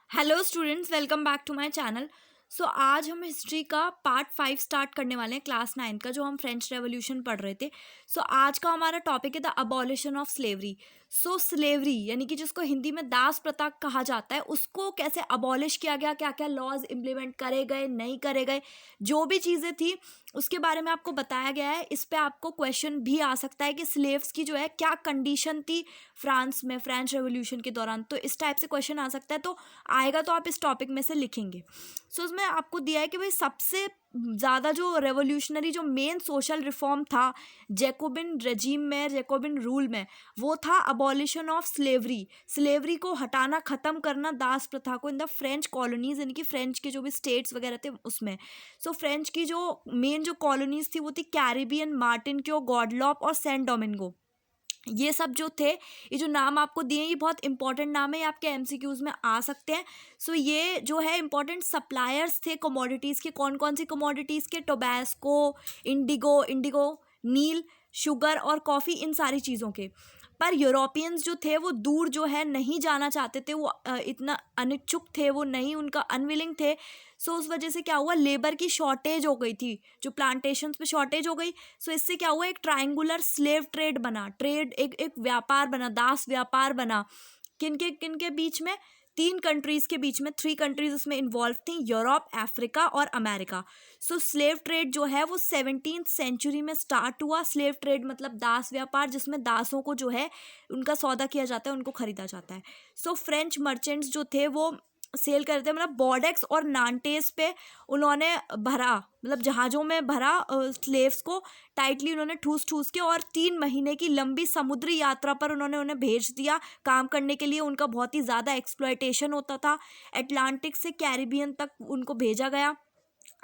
Hello students, welcome back to my channel. So आज हम history का पार्ट 5 स्टार्ट करने वाले हैं, क्लास 9 का, जो हम फ्रेंच रेवोल्यूशन पढ़ रहे थे। सो आज का हमारा टॉपिक है the abolition of slavery. So slavery यानी कि जिसको हिंदी में दास प्रथा कहा जाता है, उसको कैसे अबॉलिश किया गया, क्या क्या लॉज इम्प्लीमेंट करे गए, नहीं करे गए, जो भी चीज़ें थी उसके बारे में आपको बताया गया है। इस पे आपको क्वेश्चन भी आ सकता है कि स्लेव्स की जो है क्या कंडीशन थी फ्रांस में फ्रेंच रेवोल्यूशन के दौरान, तो इस टाइप से क्वेश्चन आ सकता है। तो आएगा तो आप इस टॉपिक में से लिखेंगे। सो उसमें आपको दिया है कि भाई सबसे ज़्यादा जो रेवोल्यूशनरी जो मेन सोशल रिफॉर्म था जैकोबिन रेजीम में, जैकोबिन रूल में, वो था अबॉलिशन ऑफ स्लेवरी। स्लेवरी को हटाना, ख़त्म करना, दास प्रथा को इन द फ्रेंच कॉलोनीज, यानी कि फ्रेंच के जो भी स्टेट्स वगैरह थे उसमें। सो फ्रेंच की जो मेन जो कॉलोनीज थी वो थी कैरिबियन, मार्टिन क्यो, गॉडलॉप और सेंट डोमिंगो। ये सब जो थे, ये जो नाम आपको दिए ये बहुत इंपॉर्टेंट नाम है, ये आपके एमसीक्यूज में आ सकते हैं। सो ये जो है इंपॉर्टेंट सप्लायर्स थे कमोडिटीज़ के। कौन कौन सी कमोडिटीज़ के? टोबैस्को, इंडिगो, नील, शुगर और कॉफ़ी, इन सारी चीज़ों के। पर यूरोपियंस जो थे वो दूर जो है नहीं जाना चाहते थे, वो इतना अनिच्छुक थे, वो नहीं, उनका अनविलिंग थे। सो उस वजह से क्या हुआ, लेबर की शॉर्टेज हो गई थी, जो प्लांटेशंस पे शॉर्टेज हो गई। सो इससे क्या हुआ, एक ट्रायंगुलर स्लेव ट्रेड बना, ट्रेड एक व्यापार बना, दास व्यापार बना। किन के बीच में? 3 कंट्रीज के बीच में। 3 कंट्रीज उसमें इन्वॉल्व थी, यूरोप, अफ्रीका और अमेरिका। सो स्लेव ट्रेड जो है वो 17th सेंचुरी में स्टार्ट हुआ। स्लेव ट्रेड मतलब दास व्यापार, जिसमें दासों को जो है उनका सौदा किया जाता है, उनको खरीदा जाता है। सो फ्रेंच मर्चेंट्स जो थे वो सेल करते हैं, मतलब बॉर्डेक्स और नांटेस पे उन्होंने भरा, मतलब जहाज़ों में भरा स्लेव्स को टाइटली उन्होंने ठूस ठूस के, और 3 महीने की लंबी समुद्री यात्रा पर उन्होंने उन्हें भेज दिया काम करने के लिए। उनका बहुत ही ज़्यादा एक्सप्लॉयटेशन होता था। अटलांटिक से कैरिबियन तक उनको भेजा गया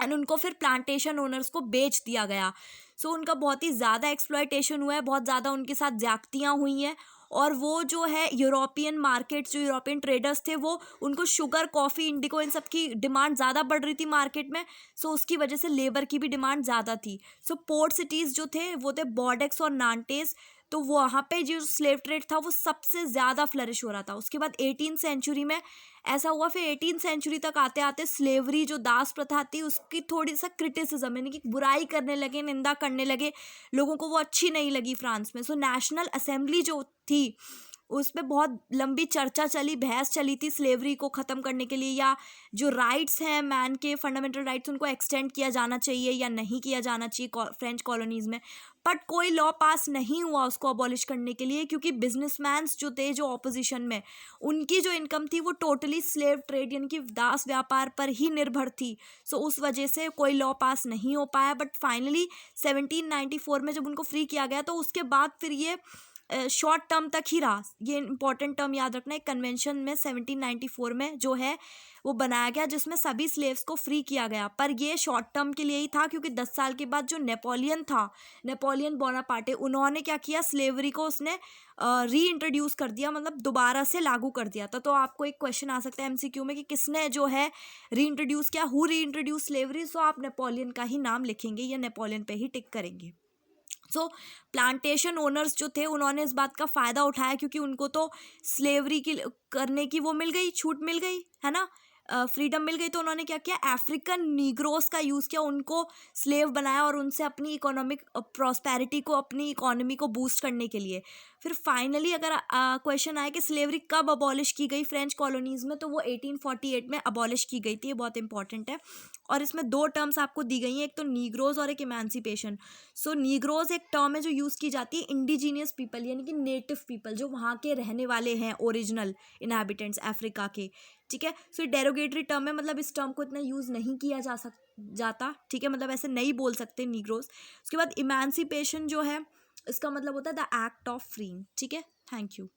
एंड उनको फिर प्लांटेशन ओनर्स को बेच दिया गया। सो उनका बहुत ही ज़्यादा एक्सप्लॉयटेशन हुआ है, बहुत ज़्यादा उनके साथ ज्यादतियाँ हुई हैं। और वो जो है यूरोपियन मार्केट्स, जो यूरोपियन ट्रेडर्स थे, वो उनको शुगर, कॉफ़ी, इंडिगो, इन सब की डिमांड ज़्यादा बढ़ रही थी मार्केट में। सो उसकी वजह से लेबर की भी डिमांड ज़्यादा थी। सो पोर्ट सिटीज़ जो थे वो थे बॉर्डेक्स और नांटेस। तो वहाँ पे जो स्लेव ट्रेड था वो सबसे ज़्यादा फ्लरिश हो रहा था। उसके बाद 18th सेंचुरी में ऐसा हुआ, फिर 18th सेंचुरी तक आते आते स्लेवरी जो दास प्रथा थी उसकी थोड़ी सा क्रिटिसिज्म, यानी कि बुराई करने लगे, निंदा करने लगे, लोगों को वो अच्छी नहीं लगी फ्रांस में। सो नेशनल असेंबली जो थी उस पर बहुत लंबी चर्चा चली, बहस चली थी स्लेवरी को ख़त्म करने के लिए, या जो राइट्स हैं मैन के, फंडामेंटल राइट्स, उनको एक्सटेंड किया जाना चाहिए या नहीं किया जाना चाहिए फ्रेंच कॉलोनीज़ में। बट कोई लॉ पास नहीं हुआ उसको अबॉलिश करने के लिए, क्योंकि बिजनेसमैन्स जो थे, जो ऑपोजिशन में, उनकी जो इनकम थी वो टोटली स्लेव ट्रेड यानी कि दास व्यापार पर ही निर्भर थी। सो उस वजह से कोई लॉ पास नहीं हो पाया। बट फाइनली 1794 में जब उनको फ्री किया गया, तो उसके बाद फिर ये शॉर्ट टर्म तक ही रहा। ये इंपॉर्टेंट टर्म याद रखना, एक कन्वेंशन में 1794 में जो है वो बनाया गया, जिसमें सभी स्लेव्स को फ्री किया गया। पर ये शॉर्ट टर्म के लिए ही था, क्योंकि 10 साल के बाद जो नेपोलियन था, नेपोलियन बोनापार्टे, उन्होंने क्या किया, स्लेवरी को उसने री इंट्रोड्यूस कर दिया, मतलब दोबारा से लागू कर दिया था। तो आपको एक क्वेश्चन आ सकता है एमसीक्यू में कि किसने जो है री इंट्रोड्यूस किया, हु री इंट्रोड्यूस स्लेवरी। सो आप नेपोलियन का ही नाम लिखेंगे या नेपोलियन पे ही टिक करेंगे। सो प्लांटेशन ओनर्स जो थे उन्होंने इस बात का फ़ायदा उठाया, क्योंकि उनको तो स्लेवरी की करने की वो मिल गई, छूट मिल गई, है ना, फ्रीडम मिल गई। तो उन्होंने क्या किया, अफ्रीकन नीग्रोस का यूज़ किया, उनको स्लेव बनाया और उनसे अपनी इकोनॉमिक प्रॉस्पेरिटी को, अपनी इकोनॉमी को बूस्ट करने के लिए। फिर फाइनली अगर क्वेश्चन आए कि स्लेवरी कब अबॉलिश की गई फ्रेंच कॉलोनीज़ में, तो वो 1848 में अबॉलिश की गई थी। ये बहुत इंपॉर्टेंट है। और इसमें 2 टर्म्स आपको दी गई हैं, एक तो नीग्रोज और एक इमेंसिपेशन। सो नीग्रोज एक टर्म है जो यूज़ की जाती है इंडिजीनियस पीपल, यानी कि नेटिव पीपल, जो वहाँ के रहने वाले हैं, ओरिजिनल इनहैबिटेंट्स अफ्रीका के। ठीक है, सो डेरोगेटरी टर्म है, मतलब इस टर्म को इतना यूज़ नहीं किया जाता। ठीक है, मतलब ऐसे नहीं बोल सकते नीग्रोज। उसके बाद इमेंसिपेशन जो है, इसका मतलब होता है द एक्ट ऑफ फ्रीइंग। ठीक है, थैंक यू।